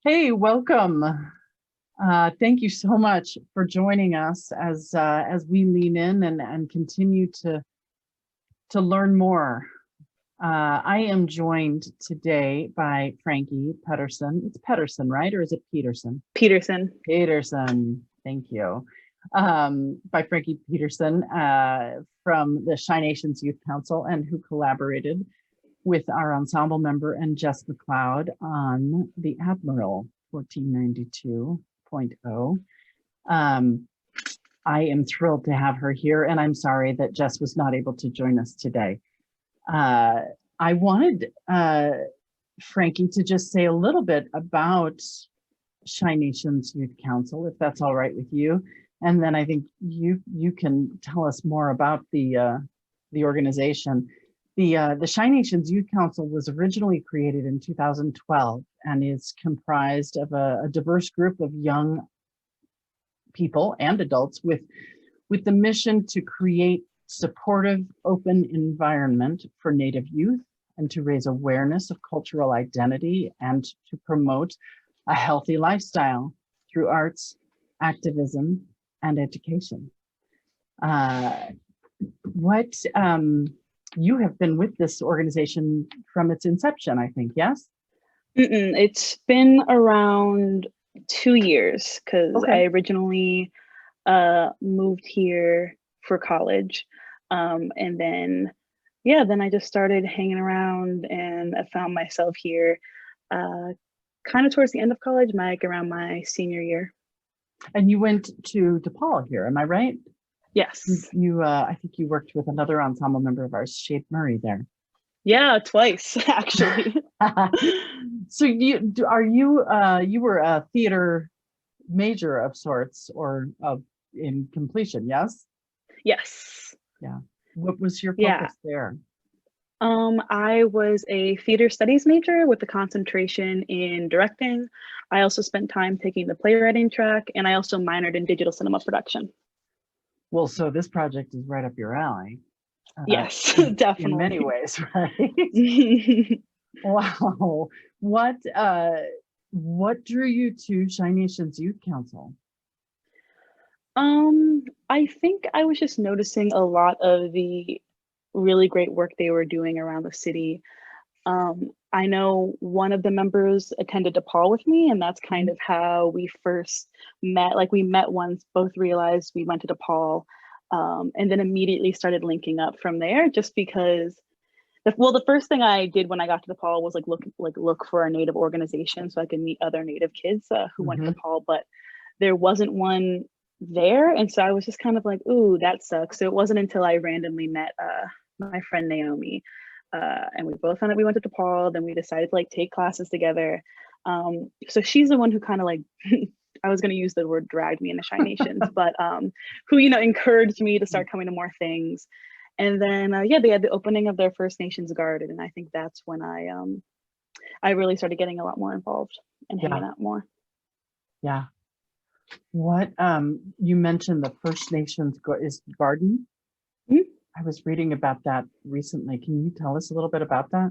Hey, welcome. Thank you so much for joining us as we lean in and continue to learn more. I am joined today by Frankie Pedersen. It's Pedersen, right? Or is it Peterson? Peterson. Peterson. Thank you. By Frankie Pedersen from the Shy Nations Youth Council, and who collaborated with our ensemble member and Jess McLeod on the ADMIRAL 1492.0. I am thrilled to have her here, and I'm sorry that Jess was not able to join us today. I wanted Frankie to just say a little bit about Shy Nations Youth Council, if that's all right with you. And then I think you can tell us more about the organization. The Shy Nations Youth Council was originally created in 2012 and is comprised of a diverse group of young people and adults with the mission to create supportive, open environment for Native youth and to raise awareness of cultural identity and to promote a healthy lifestyle through arts, activism, and education. You have been with this organization from its inception, I think, yes? It's been around 2 years because I originally moved here for college. And then I just started hanging around and I found myself here kind of towards the end of college, around my senior year. And you went to DePaul here, am I right? Yes. I think you worked with another ensemble member of ours, Shape Murray, there. Yeah, twice actually. So you were a theater major of sorts, or in completion, yes? Yes. Yeah. What was your focus there? I was a theater studies major with a concentration in directing. I also spent time taking the playwriting track, and I also minored in digital cinema production. Well, so this project is right up your alley. Yes, definitely. In many ways, right? Wow. What drew you to Shy Nations Youth Council? I think I was just noticing a lot of the really great work they were doing around the city. I know one of the members attended DePaul with me, and that's kind of how we first met. Like, we met once, both realized we went to DePaul, and then immediately started linking up from there, just because the first thing I did when I got to DePaul was look for a Native organization so I could meet other Native kids who went to DePaul, but there wasn't one there. And so I was just kind of like, ooh, that sucks. So it wasn't until I randomly met my friend Naomi, and we both found out we went to DePaul. Then we decided to take classes together. So she's the one who kind of I was going to use the word dragged me into Shy Nations, but who encouraged me to start coming to more things. And then they had the opening of their First Nations garden, and I think that's when I really started getting a lot more involved and hanging out more. Yeah. What you mentioned the First Nations garden. I was reading about that recently. Can you tell us a little bit about that?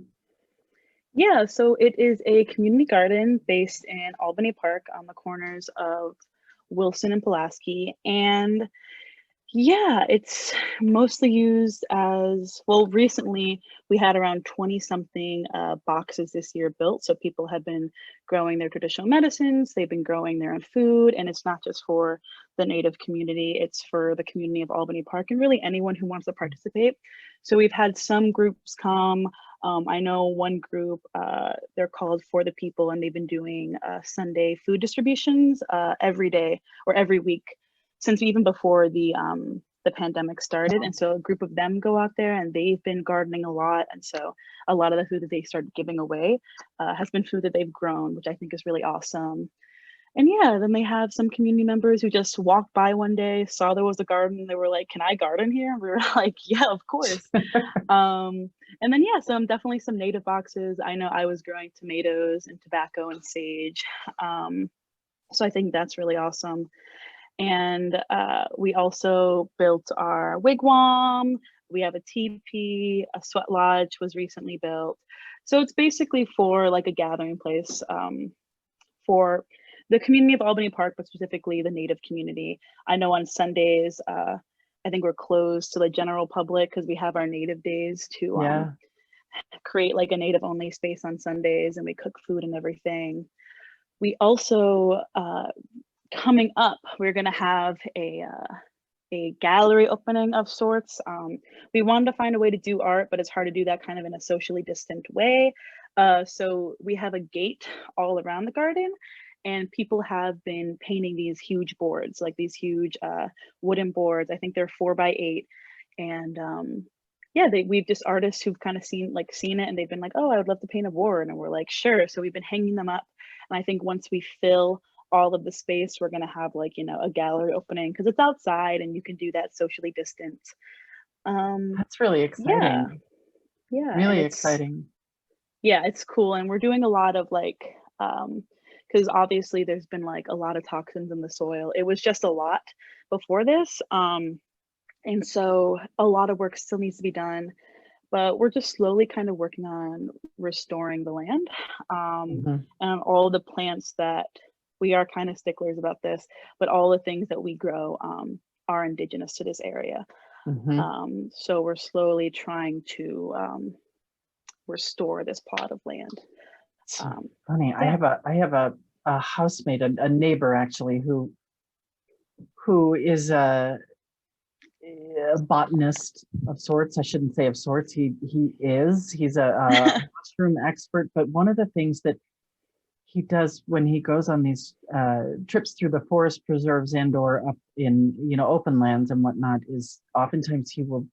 Yeah, so it is a community garden based in Albany Park on the corners of Wilson and Pulaski. And yeah, it's mostly used as, well, recently we had around 20 something boxes this year built. So people have been growing their traditional medicines, they've been growing their own food, and it's not just for the Native community, it's for the community of Albany Park and really anyone who wants to participate. So we've had some groups come. I know one group, they're called For the People, and they've been doing Sunday food distributions every day or every week since even before the pandemic started. And so a group of them go out there and they've been gardening a lot. And so a lot of the food that they started giving away has been food that they've grown, which I think is really awesome. And yeah, then they have some community members who just walked by one day, saw there was a garden. They were like, can I garden here? And we were like, yeah, of course. And then, yeah, definitely some native boxes. I know I was growing tomatoes and tobacco and sage. So I think that's really awesome. And we also built our wigwam. We have a teepee, a sweat lodge was recently built. So it's basically for a gathering place for the community of Albany Park, but specifically the Native community. I know on Sundays, I think we're closed to the general public because we have our Native days to create like a Native only space on Sundays, and we cook food and everything. We also, coming up, we're gonna have a gallery opening of sorts. We wanted to find a way to do art, but it's hard to do that kind of in a socially distant way. So we have a gate all around the garden, and people have been painting these huge boards, like these huge wooden boards. I think they're 4x8. And yeah, we've just artists who've kind of seen it, and they've been like, oh, I would love to paint a board. And we're like, sure. So we've been hanging them up. And I think once we fill all of the space, we're going to have like, you know, a gallery opening because it's outside and you can do that socially distant. That's really exciting. Yeah. Really exciting. Yeah, it's cool. And we're doing a lot of like, because obviously there's been like a lot of toxins in the soil. It was just a lot before this. And so a lot of work still needs to be done, but we're just slowly kind of working on restoring the land, and all the plants that we are kind of sticklers about this, but all the things that we grow are indigenous to this area. So we're slowly trying to restore this plot of land. Funny, yeah. I have a housemate, a neighbor actually, who is a botanist of sorts. I shouldn't say of sorts. He's a mushroom expert. But one of the things that he does when he goes on these trips through the forest preserves and/or up in, you know, open lands and whatnot is oftentimes he will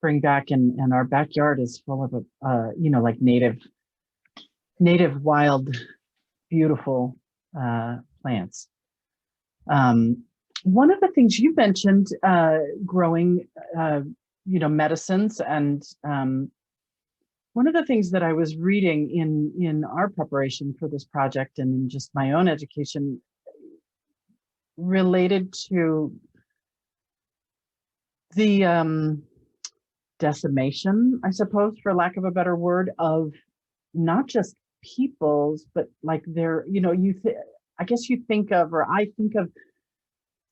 bring back, and our backyard is full of you know, like native wild beautiful plants. One of the things you mentioned, growing, you know, medicines, and one of the things that I was reading in our preparation for this project and in just my own education related to the decimation, I suppose, for lack of a better word, of not just peoples, but like their, you know, I guess you think of, or I think of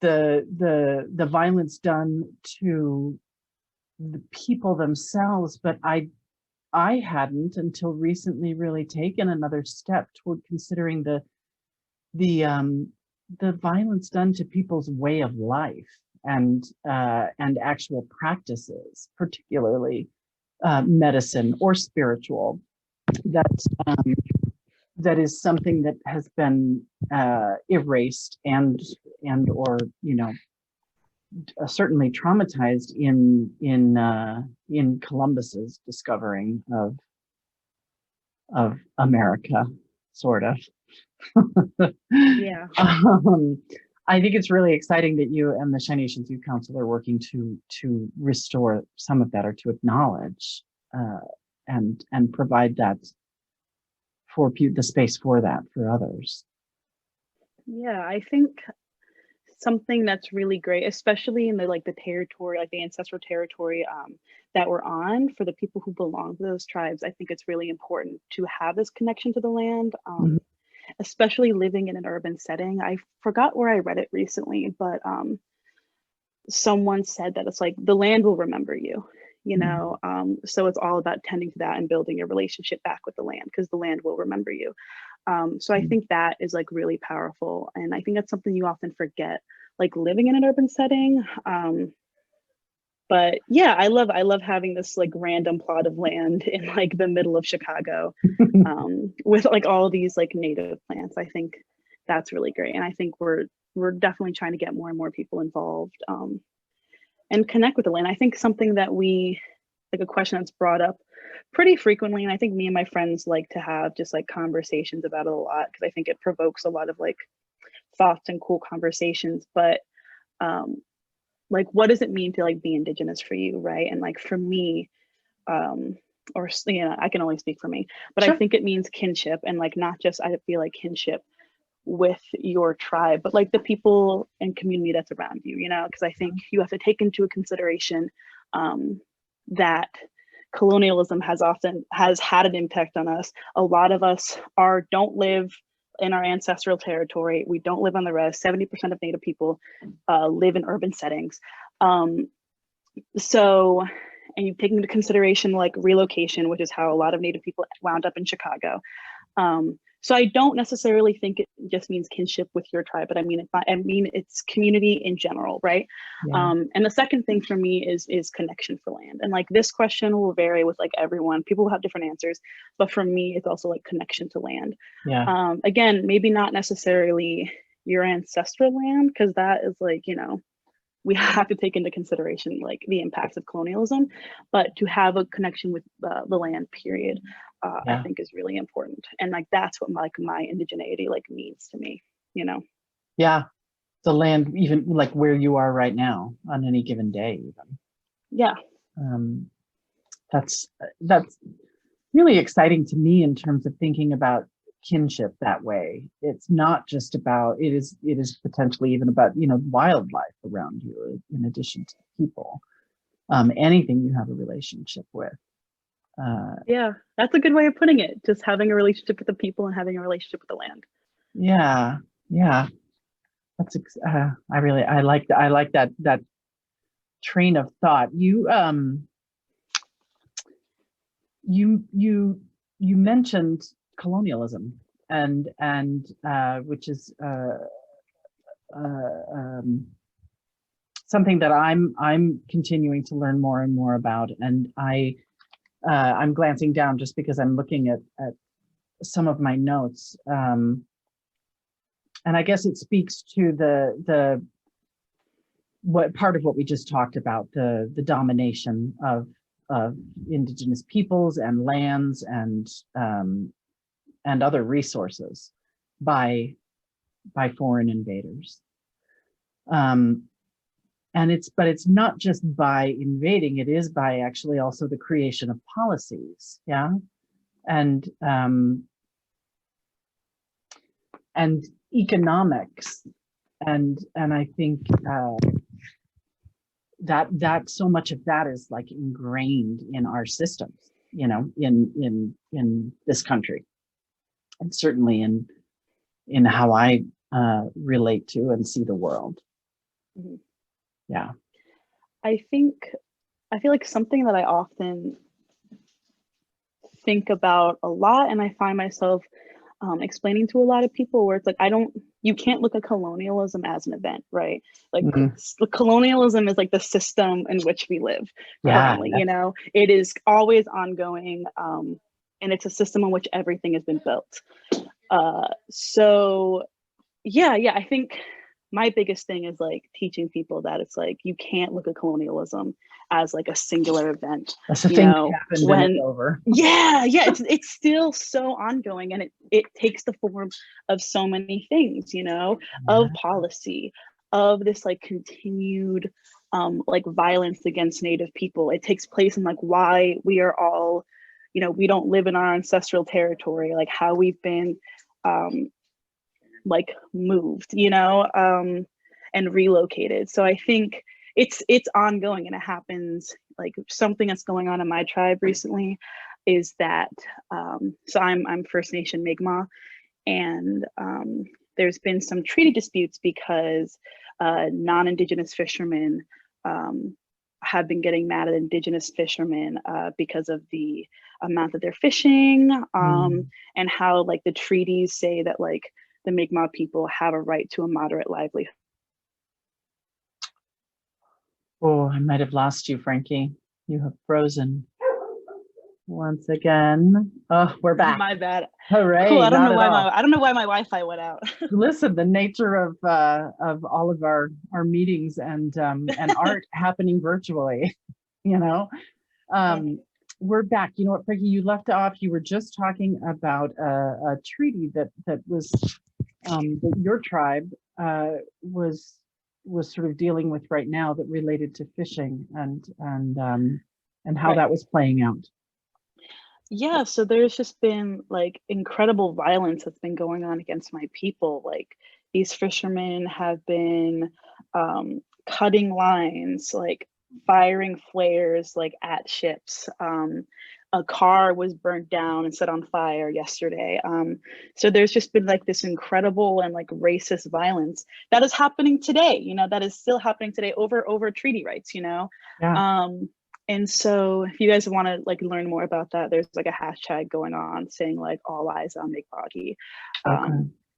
the violence done to the people themselves, but I hadn't until recently really taken another step toward considering the violence done to people's way of life and actual practices, particularly medicine or spiritual. That is something that has been erased and or, you know, certainly traumatized in Columbus's discovering of America, sort of. Yeah. I think it's really exciting that you and the Shawnee Nations Youth Council are working to restore some of that, or to acknowledge and provide that for the space for that for others. Yeah, I think something that's really great, especially in the territory, like the ancestral territory that we're on, for the people who belong to those tribes, I think it's really important to have this connection to the land, especially living in an urban setting. I forgot where I read it recently, but someone said that it's like the land will remember you, you know. So it's all about tending to that and building a relationship back with the land, because the land will remember you. So I think that is like really powerful, and I think that's something you often forget, like living in an urban setting. But yeah, I love having this like random plot of land in like the middle of Chicago, with like all these like native plants. I think that's really great, and I think we're definitely trying to get more and more people involved, and connect with the land. I think something that a question that's brought up pretty frequently, and I think me and my friends like to have just like conversations about it a lot, because I think it provokes a lot of like thoughts and cool conversations. But like, what does it mean to like be Indigenous for you, right? And like for me, or, you know, I can only speak for me, but sure. I think it means kinship, and like not just, I feel like kinship with your tribe, but like the people and community that's around you, you know, because I think you have to take into consideration that colonialism has had an impact on us. A lot of us don't live in our ancestral territory. We don't live on the rest. 70% of Native people live in urban settings. So, and you take into consideration like relocation, which is how a lot of Native people wound up in Chicago. So I don't necessarily think it just means kinship with your tribe, but I mean, it's community in general, right? Yeah. And the second thing for me is connection for land. And like this question will vary with like everyone. People will have different answers, but for me, it's also like connection to land. Yeah. Again, maybe not necessarily your ancestral land, because that is like, you know, we have to take into consideration like the impacts of colonialism, but to have a connection with the land, period, I think is really important. And like that's what my indigeneity like means to me, you know. Yeah, the land, even like where you are right now on any given day, even. Yeah. That's really exciting to me in terms of thinking about kinship that way. It's not just about, it is potentially even about, you know, wildlife around you in addition to people, anything you have a relationship with. Yeah, that's a good way of putting it. Just having a relationship with the people and having a relationship with the land. Yeah, yeah. That's I like that train of thought. You mentioned colonialism and which is something that I'm continuing to learn more and more about, and I'm glancing down just because I'm looking at some of my notes, and I guess it speaks to the what part of what we just talked about, the domination of indigenous peoples and lands and other resources by foreign invaders. And it's not just by invading, it is by actually also the creation of policies, yeah, and economics, and I think that so much of that is like ingrained in our systems, you know, in this country, and certainly in how I relate to and see the world. Mm-hmm. Yeah. I feel like something that I often think about a lot, and I find myself explaining to a lot of people, where it's like, you can't look at colonialism as an event, right? Like colonialism is like the system in which we live currently, you know, it is always ongoing, and it's a system in which everything has been built. So yeah, I think my biggest thing is like teaching people that it's like, you can't look at colonialism as like a singular event. That's the thing that happened when it's over. Yeah, it's still so ongoing, and it takes the form of so many things, you know, of policy, of this like continued like violence against Native people. It takes place in like why we are all, you know, we don't live in our ancestral territory, like how we've been like moved, you know, and relocated. So I think it's ongoing, and it happens. Like something that's going on in my tribe recently is that so I'm First Nation Mi'kmaq, and there's been some treaty disputes because non-Indigenous fishermen have been getting mad at Indigenous fishermen because of the amount that they're fishing, and how like the treaties say that like the Mi'kmaq people have a right to a moderate livelihood. Oh, I might have lost you, Frankie. You have frozen once again. Oh, we're back. My bad. Hooray! Cool. I don't know why my Wi-Fi went out. Listen, the nature of all of our meetings and art happening virtually, you know. We're back. You know what, Frankie? You left off. You were just talking about a treaty that was that your tribe was sort of dealing with right now, that related to fishing and how that was playing out. Yeah, so there's just been like incredible violence that's been going on against my people. Like these fishermen have been cutting lines, like firing flares like at ships, a car was burnt down and set on fire yesterday. So there's just been like this incredible and like racist violence that is happening today, that is still happening today over treaty rights, Yeah. And so if you guys want to like learn more about that, there's like a hashtag going on saying like all eyes on Mi'kmaq. Okay.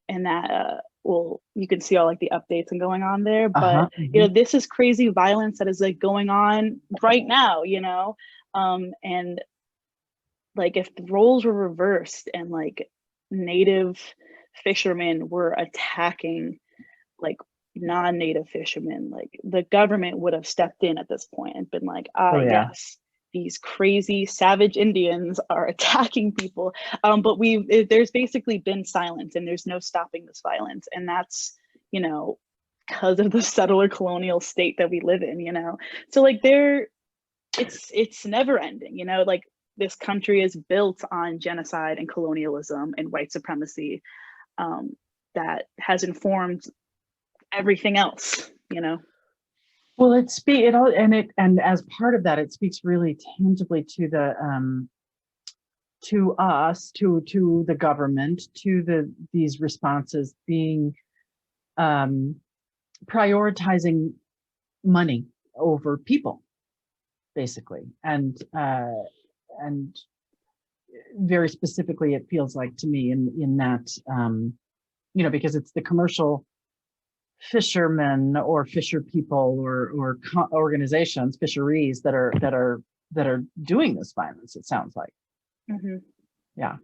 And that you can see all like the updates and going on there. Uh-huh. But this is crazy violence that is like going on right now, and like if the roles were reversed and like native fishermen were attacking like non-native fishermen, like the government would have stepped in at this point and been like, Oh, yeah. yes, these crazy savage Indians are attacking people. But there's basically been silence and there's no stopping this violence. And that's, because of the settler colonial state that we live in, So like it's never ending, like this country is built on genocide and colonialism and white supremacy, that has informed everything else, Well, and as part of that, it speaks really tangibly to to us, to the government, to these responses being prioritizing money over people, basically, and very specifically, it feels like to me in that because it's the commercial fishermen or fisher people or organizations, fisheries that are doing this violence. It sounds like. Mm-hmm. Yeah.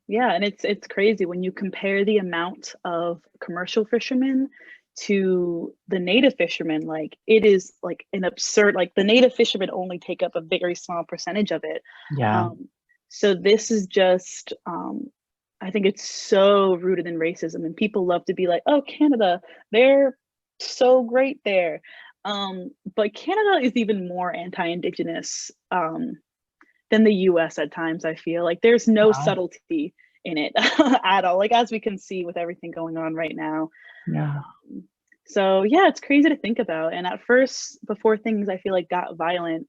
Yeah, and it's crazy when you compare the amount of commercial fishermen to the native fishermen. Like it is like an absurd. Like the native fishermen only take up a very small percentage of it. Yeah. So this is just. I think it's so rooted in racism, and people love to be like, oh, Canada, they're so great there. But Canada is even more anti-Indigenous than the US at times, I feel. Like there's no Wow. subtlety in it at all, like as we can see with everything going on right now. Yeah. So yeah, it's crazy to think about. And at first, before things I feel like got violent,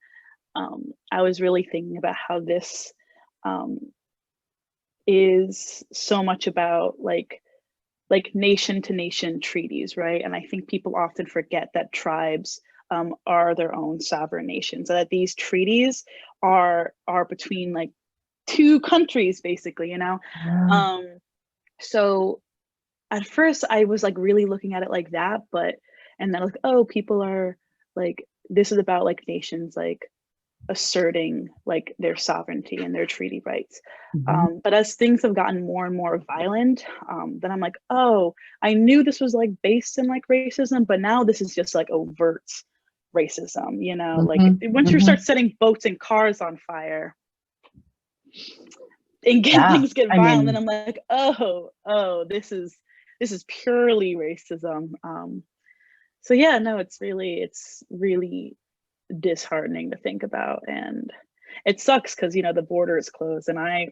I was really thinking about how this is so much about like nation to nation treaties, right? And I think people often forget that tribes are their own sovereign nations, so that these treaties are between like two countries, basically, Yeah. So at first I was like really looking at it like that, and then like, oh, people are like, this is about like nations like asserting like their sovereignty and their treaty rights. Mm-hmm. But as things have gotten more and more violent, then I'm like, oh, I knew this was like based in like racism, but now this is just like overt racism, Mm-hmm. like once you start setting boats and cars on fire and things get violent, then I'm like, oh, this is purely racism. So yeah, no, it's really disheartening to think about, and it sucks because the border is closed, and I'd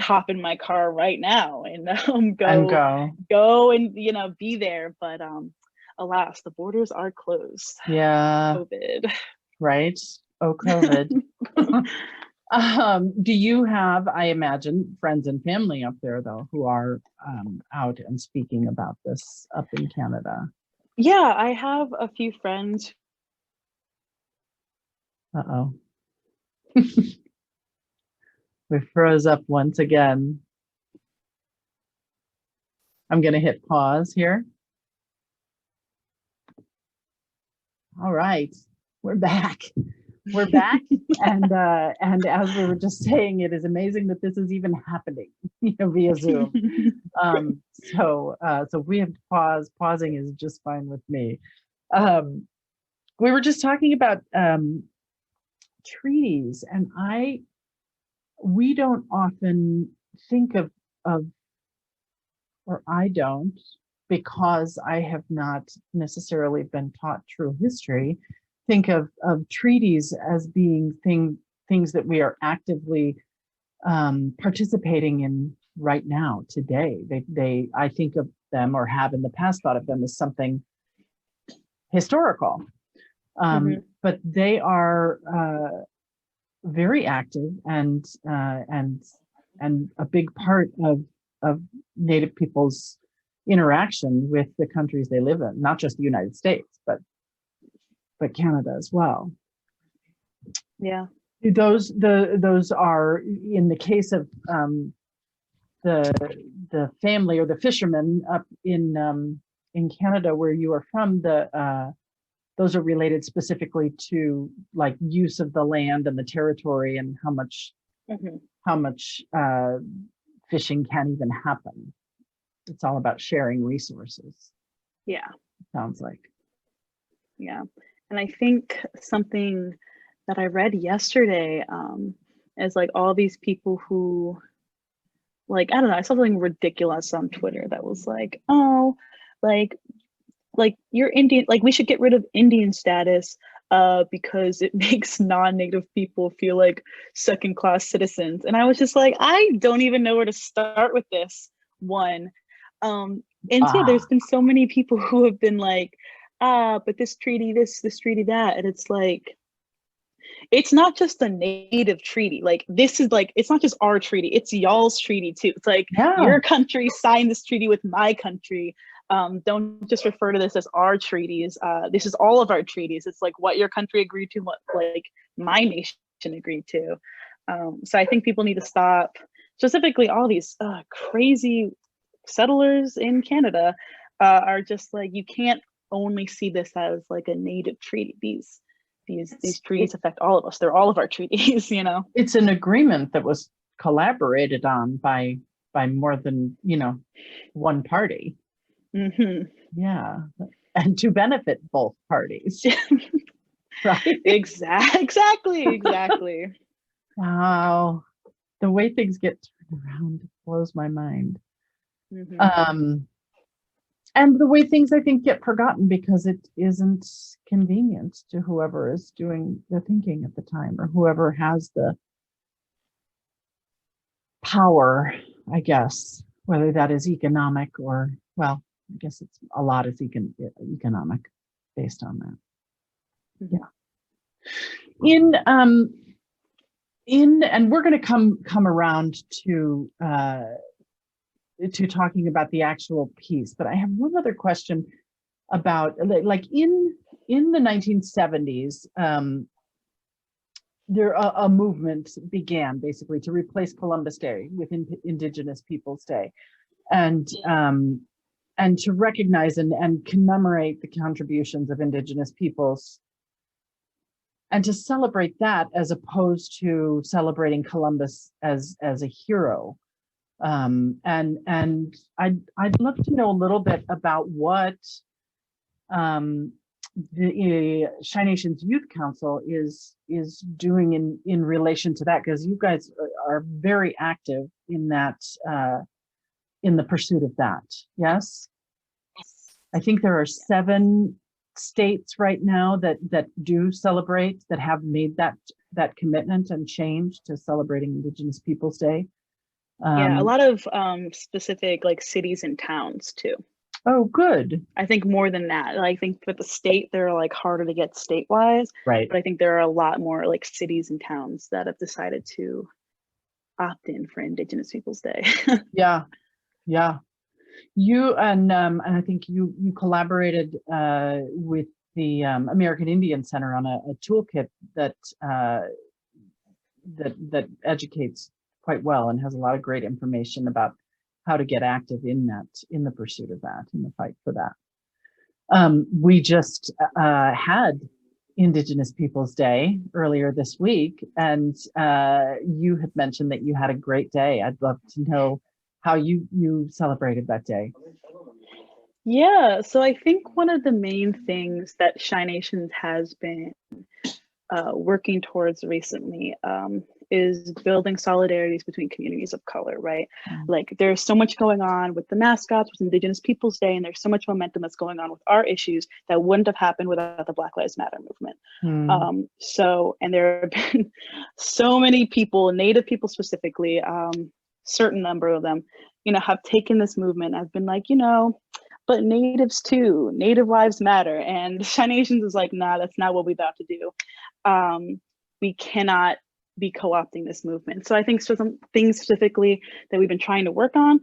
hop in my car right now and go and be there, but alas, the borders are closed. Yeah. COVID. Right. Oh, COVID. Do you have, I imagine, friends and family up there though who are out and speaking about this up in Canada? Yeah, I have a few friends. Uh-oh. We froze up once again. I'm going to hit pause here. All right, we're back. We're back, and as we were just saying, it is amazing that this is even happening, via Zoom. So we have to pause. Pausing is just fine with me. We were just talking about treaties, and we don't often think of, or I don't, because I have not necessarily been taught true history, think of treaties as being things that we are actively participating in right now, today. I think of them, or have in the past thought of them, as something historical. But they are very active and a big part of Native people's interaction with the countries they live in, not just the United States, but Canada as well. Yeah. Those are, in the case of the family or the fishermen up in Canada where you are from, those are related specifically to like use of the land and the territory and how much fishing can even happen. It's all about sharing resources. Yeah. Sounds like. Yeah. And I think something that I read yesterday is like all these people who, like, I don't know, I saw something ridiculous on Twitter that was like, oh, like you're Indian, like we should get rid of Indian status because it makes non-native people feel like second-class citizens. And I was just like, I don't even know where to start with this one. And yeah, there's been so many people who have been like, but this treaty, this treaty, that, and it's like, it's not just a native treaty. Like this is like, it's not just our treaty, it's y'all's treaty too. It's like your country signed this treaty with my country. Don't just refer to this as our treaties. This is all of our treaties. It's like what your country agreed to, what like my nation agreed to. So I think people need to stop, specifically all these crazy settlers in Canada are just like, you can't only see this as like a native treaty. These treaties affect all of us. They're all of our treaties, you know? It's an agreement that was collaborated on by more than, one party. Yeah. And to benefit both parties. Right? Exactly. Wow. The way things get turned around blows my mind. And the way things, I think, get forgotten because it isn't convenient to whoever is doing the thinking at the time, or whoever has the power, I guess, whether that is economic or, well, I guess it's a lot is economic based on that. Yeah. And we're going to come around to talking about the actual piece, but I have one other question about, like, in the 1970s, there a movement began basically to replace Columbus Day with Indigenous Peoples Day, and to recognize and commemorate the contributions of Indigenous peoples, and to celebrate that as opposed to celebrating Columbus as a hero. And I'd love to know a little bit about what the Chi Nations Youth Council is doing in relation to that, because you guys are very active in that, in the pursuit of that. Yes, I think there are 7 states right now that do celebrate, that have made that commitment and change to celebrating Indigenous Peoples Day. Yeah, a lot of specific like cities and towns too. Oh, good. I think more than that. I think with the state, they're like harder to get state-wise. Right. But I think there are a lot more like cities and towns that have decided to opt in for Indigenous Peoples Day. Yeah. You and I think you collaborated with the American Indian Center on a toolkit that educates quite well and has a lot of great information about how to get active in the pursuit of that, in the fight for that. We just had Indigenous Peoples Day earlier this week, and you had mentioned that you had a great day. I'd love to know how you celebrated that day. Yeah, so I think one of the main things that Chi Nations has been working towards recently is building solidarities between communities of color, right? Like there's so much going on with the mascots, with Indigenous Peoples Day, and there's so much momentum that's going on with our issues that wouldn't have happened without the Black Lives Matter movement. And there have been so many people, Native people specifically, certain number of them, have taken this movement and have been like, but natives too, Native lives matter. And Chi Nations is like, nah, that's not what we're about to do. We cannot be co-opting this movement. So I think some things specifically that we've been trying to work on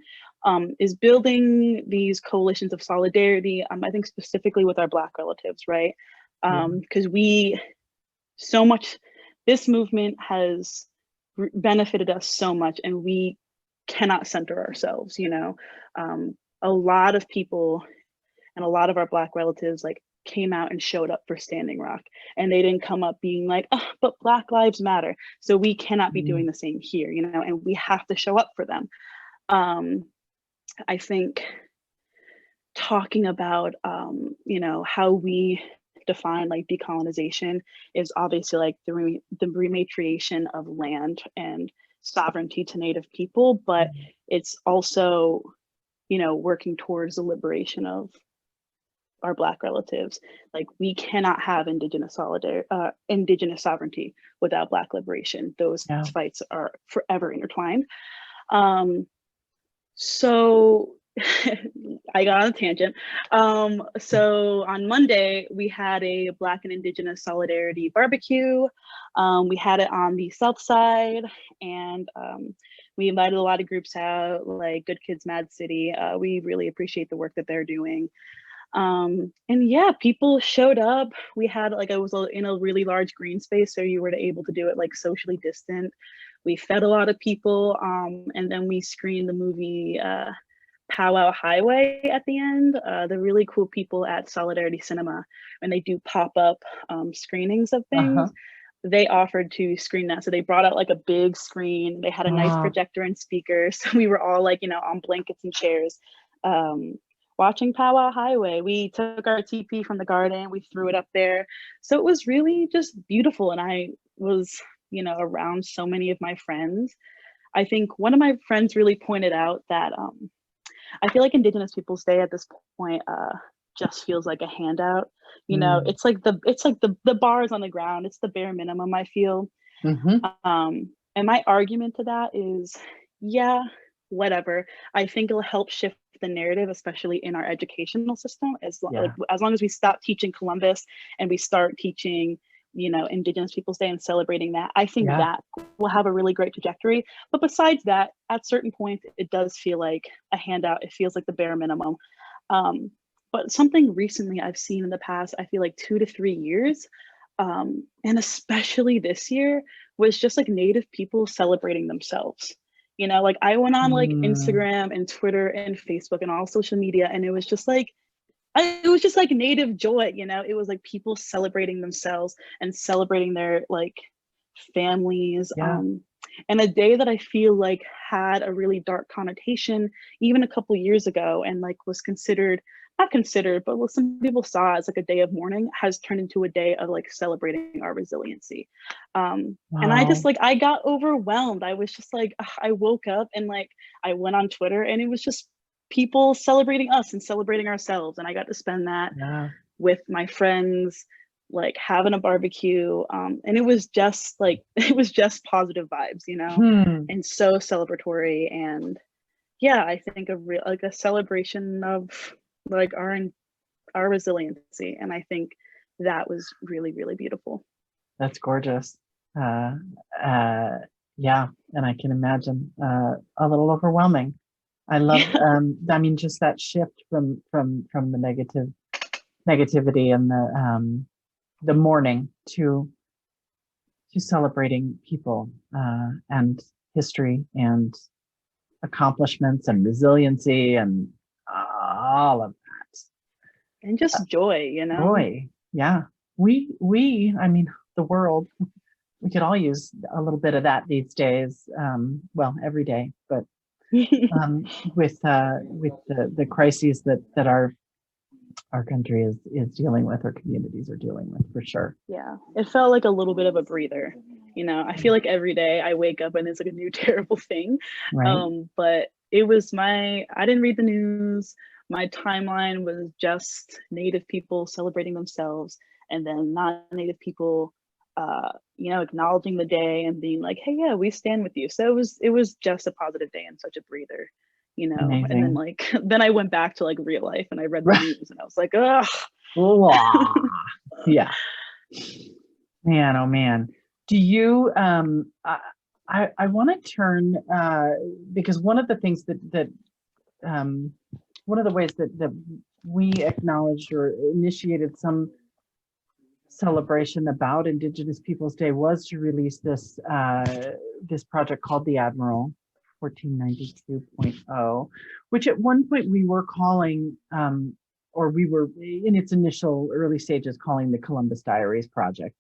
is building these coalitions of solidarity. I think specifically with our Black relatives, right? Because this movement has benefited us so much, and we cannot center ourselves, you know. A lot of people and a lot of our Black relatives like came out and showed up for Standing Rock, and they didn't come up being like, oh, but Black lives matter. So we cannot be doing the same here, you know, and we have to show up for them. I think talking about, you know, how we define like decolonization is obviously like the rematriation of land and sovereignty to Native people, but it's also, you know, working towards the liberation of our Black relatives. Like we cannot have indigenous sovereignty without Black liberation. Those fights are forever intertwined. So I got on a tangent. So on Monday, we had a Black and Indigenous Solidarity barbecue. We had it on the South Side, and we invited a lot of groups out, like Good Kids Mad City. We really appreciate the work that they're doing. And yeah, people showed up. We had like, it was in a really large green space, so you were able to do it like socially distant. We fed a lot of people, and then we screened the movie Powwow Highway at the end. The really cool people at Solidarity Cinema, when they do pop-up screenings of things, they offered to screen that. So they brought out like a big screen. They had a nice projector and speakers. So we were all like, you know, on blankets and chairs, watching Powwow Highway. We took our TP from the garden, we threw it up there. So it was really just beautiful. And I was, you know, around so many of my friends. I think one of my friends really pointed out that I feel like Indigenous Peoples Day at this point just feels like a handout. You know, it's like the bars on the ground. It's the bare minimum, I feel. And my argument to that is, yeah, whatever. I think it'll help shift the narrative, especially in our educational system, as long as we stop teaching Columbus and we start teaching, you know, Indigenous Peoples Day and celebrating that. I think that will have a really great trajectory. But besides that, at certain points, it does feel like a handout. It feels like the bare minimum. But something recently I've seen in the past, I feel like 2 to 3 years, and especially this year, was just like Native people celebrating themselves. You know, like I went on like Instagram and Twitter and Facebook and all social media, and it was just like Native joy, you know. It was like people celebrating themselves and celebrating their like families. And a day that I feel like had a really dark connotation even a couple years ago, and like was not considered, but what some people saw as like a day of mourning, has turned into a day of like celebrating our resiliency. And I just like, I got overwhelmed. I was just like, I woke up and like, I went on Twitter and it was just people celebrating us and celebrating ourselves. And I got to spend that with my friends, like having a barbecue. And it was just like, it was just positive vibes, you know, and so celebratory. And yeah, I think a celebration of like our resiliency. And I think that was really, really beautiful. That's gorgeous. Yeah, and I can imagine a little overwhelming. I love I mean, just that shift from the negativity and the mourning to celebrating people and history and accomplishments and resiliency and all of that. And just joy, you know. Joy. Yeah. I mean, the world, we could all use a little bit of that these days. Well, every day, but with the crises that our country is dealing with, our communities are dealing with, for sure. Yeah, it felt like a little bit of a breather. You know, I feel like every day I wake up and it's like a new terrible thing. Right. But it was I didn't read the news. My timeline was just Native people celebrating themselves, and then non-Native people, you know, acknowledging the day and being like, hey, yeah, we stand with you. So it was just a positive day and such a breather, you know. Amazing. And then like, then I went back to like real life and I read the news and I was like, ugh. Yeah. Man, oh man. Do you, I want to turn, because one of the things one of the ways that we acknowledged or initiated some celebration about Indigenous Peoples Day was to release this project called the ADMIRAL 1492.0, which at one point we were calling, or we were in its initial early stages calling the Columbus Diaries Project.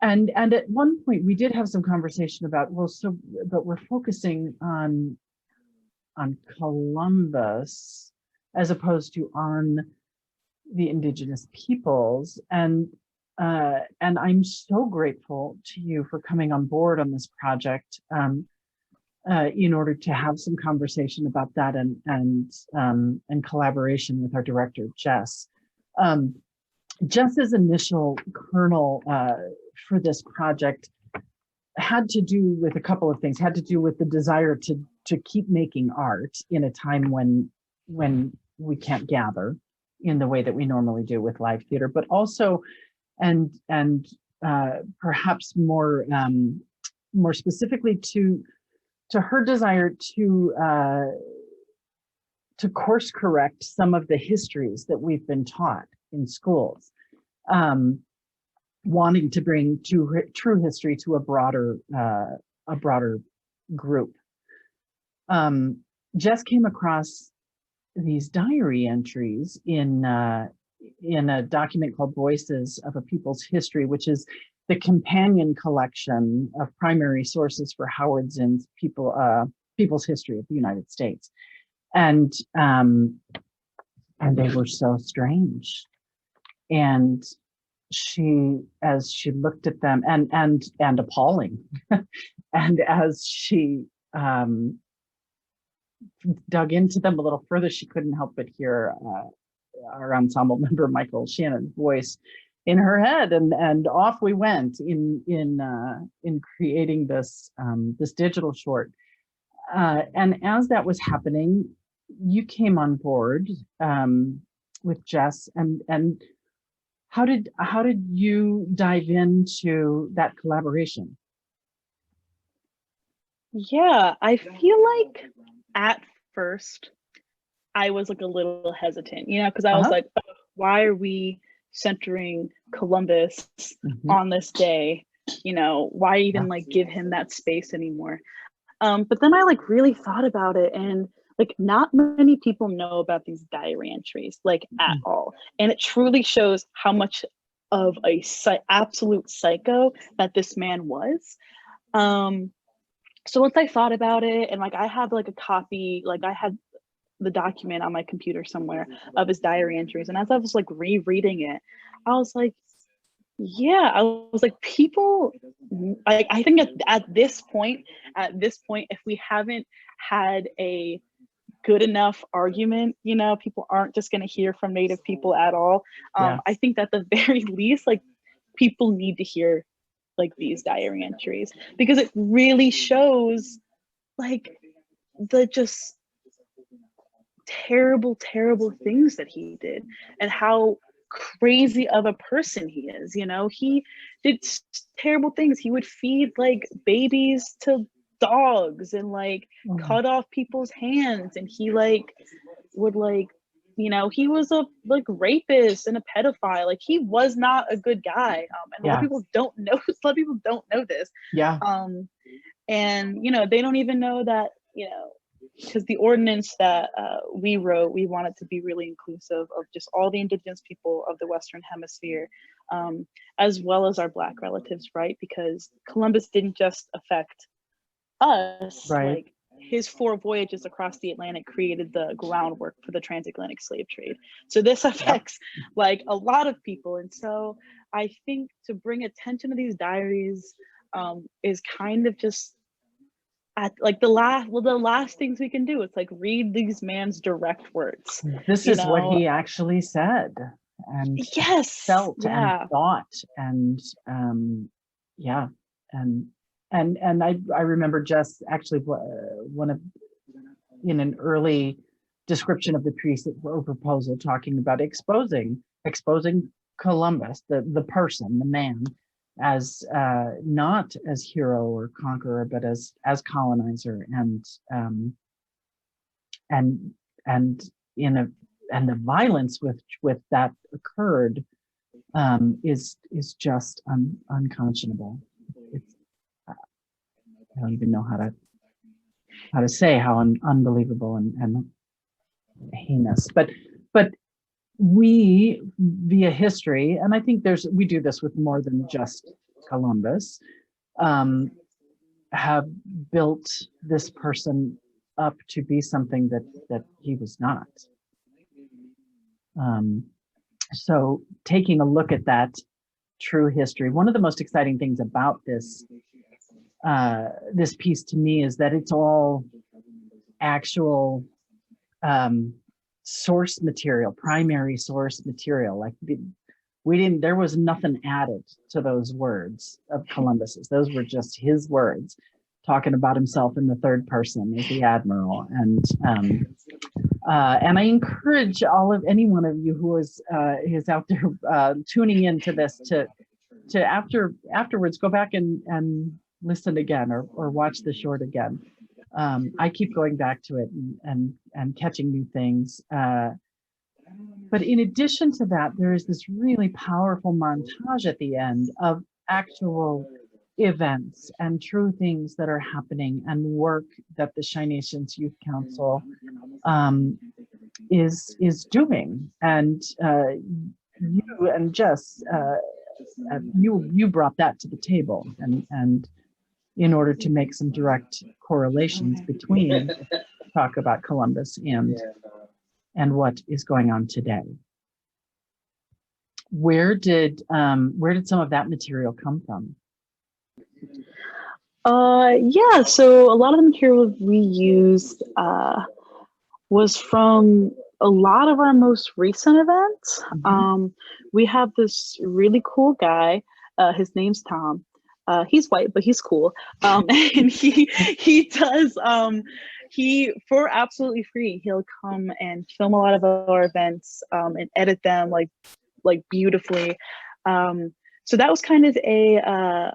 And at one point we did have some conversation about, well, so, but we're focusing on Columbus as opposed to on the Indigenous peoples. And I'm so grateful to you for coming on board on this project in order to have some conversation about that and collaboration with our director, Jess. Jess's initial kernel for this project had to do with a couple of things, had to do with the desire to keep making art in a time when we can't gather in the way that we normally do with live theater, but also, and perhaps more specifically to her desire to course correct some of the histories that we've been taught in schools, wanting to bring true history to a broader group. Jess came across these diary entries in a document called Voices of a People's History, which is the companion collection of primary sources for Howard Zinn's People's History of the United States. And they were so strange. And as she looked at them, and appalling, and as she dug into them a little further, she couldn't help but hear our ensemble member Michael Shannon's voice in her head, and off we went in creating this digital short. And as that was happening, you came on board with Jess, and how did you dive into that collaboration? Yeah, I feel like at first I was like a little hesitant, because I was like, oh, why are we centering Columbus on this day? Why even like give him that space anymore? But then I like really thought about it, and like not many people know about these diary entries like at all. And it truly shows how much of a absolute psycho that this man was. So once I thought about it, and like I had like a copy, like I had the document on my computer somewhere of his diary entries, and as I was like rereading it, I was like, yeah, I was like, people, I think at this point, if we haven't had a good enough argument, people aren't just going to hear from Native people at all. I think that at the very least, like people need to hear like these diary entries, because it really shows like the just terrible things that he did, and how crazy of a person he is. He did terrible things. He would feed like babies to dogs and like cut off people's hands, and he like would like, he was a like rapist and a pedophile. Like he was not a good guy. And a lot of people don't know this. And they don't even know that, because the ordinance that we wrote, we wanted to be really inclusive of just all the Indigenous people of the Western Hemisphere, as well as our Black relatives, right? Because Columbus didn't just affect us, like his 4 voyages across the Atlantic created the groundwork for the transatlantic slave trade. So this affects like a lot of people. And so I think to bring attention to these diaries is kind of just at like the last things we can do. It's like read these man's direct words. This is what he actually said and felt and thought, and and I remember just actually in an early description of the piece or proposal talking about exposing Columbus, the person, the man, as not as hero or conqueror, but as colonizer, and and in a and the violence with that occurred is just unconscionable. It's, I don't even know how to say how unbelievable and heinous, but we, via history, and I think we do this with more than just Columbus, have built this person up to be something that he was not. So taking a look at that true history, one of the most exciting things about this piece to me is that it's all actual source material, primary source material. Like there was nothing added to those words of Columbus's. Those were just his words, talking about himself in the third person as the admiral. And I encourage any one of you who is out there tuning into this to afterwards go back and listen again or watch the short again. I keep going back to it and catching new things. But in addition to that, there is this really powerful montage at the end of actual events and true things that are happening and work that the Shy Nations Youth Council is doing. And you and Jess, you brought that to the table, and in order to make some direct correlations between talk about Columbus and what is going on today. Where did some of that material come from? Yeah, so a lot of the material we used was from a lot of our most recent events. We have this really cool guy. His name's Tom. He's white, but he's cool. And he does, for absolutely free, he'll come and film a lot of our events and edit them like beautifully. So that was kind of a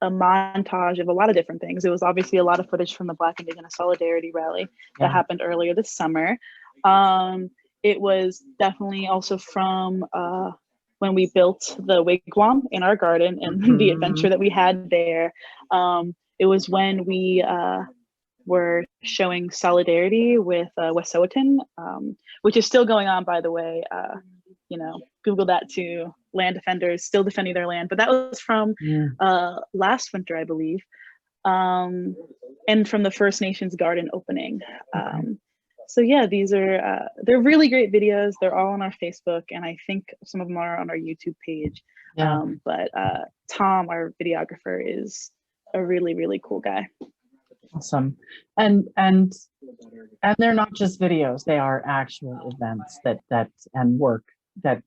montage of a lot of different things. It was obviously a lot of footage from the Black Indigenous Solidarity Rally that happened earlier this summer. It was definitely also from when we built the wigwam in our garden and the adventure that we had there. It was when we were showing solidarity with Wet'suwet'en, which is still going on, by the way. Google that too. Land defenders still defending their land, but that was from last winter, I believe, and from the First Nations garden opening. So yeah, these are they're really great videos. They're all on our Facebook, and I think some of them are on our YouTube page. But Tom, our videographer, is a really, really cool guy. Awesome. And they're not just videos, they are actual events that and work that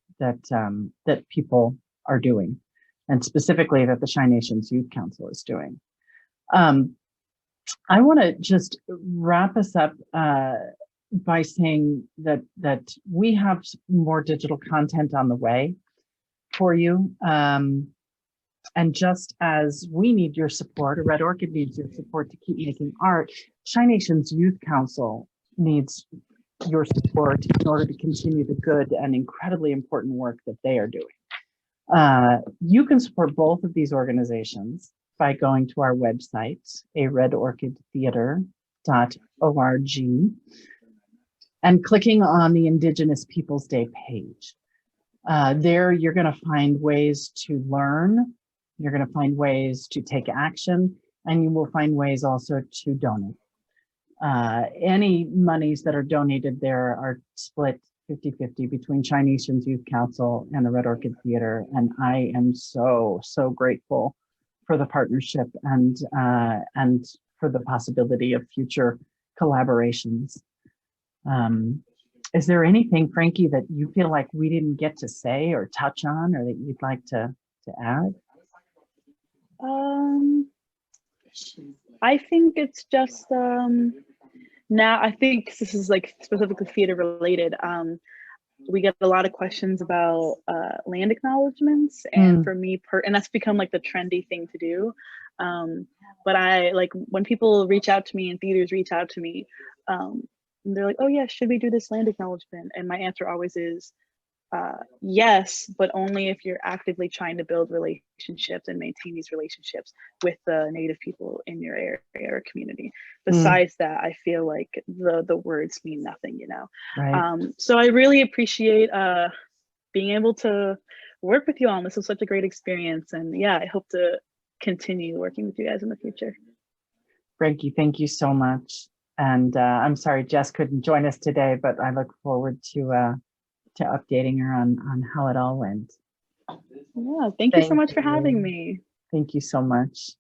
people are doing, and specifically that the Shy Nations Youth Council is doing. I want to just wrap us up by saying that we have more digital content on the way for you. And just as we need your support, or Red Orchid needs your support to keep making art, Shy Nations Youth Council needs your support in order to continue the good and incredibly important work that they are doing. You can support both of these organizations by going to our website, redorchidtheater.org, and clicking on the Indigenous Peoples Day page. There, you're going to find ways to learn, you're going to find ways to take action, and you will find ways also to donate. Any monies that are donated there are split 50-50 between Shy Nations Youth Council and the Red Orchid Theater, and I am so grateful for the partnership and for the possibility of future collaborations. Is there anything, Frankie, that you feel like we didn't get to say or touch on, or that you'd like to add? I think it's just now, I think this is like specifically theater related. we get a lot of questions about land acknowledgements, and Mm, for me, and that's become like the trendy thing to do. But I like when people reach out to me and theaters reach out to me, and they're like, "Oh yeah, should we do this land acknowledgement?" And my answer always is, yes, but only if you're actively trying to build relationships and maintain these relationships with the Native people in your area or community. mm, Besides that, I feel like the words mean nothing, you know. right. So I really appreciate being able to work with you on this. Was such a great experience, and yeah, I hope to continue working with you guys in the future. Frankie, thank you so much. And I'm sorry Jess couldn't join us today, but I look forward to updating her on how it all went. Yeah, thank you so Thank much for having you. me. Thank you so much.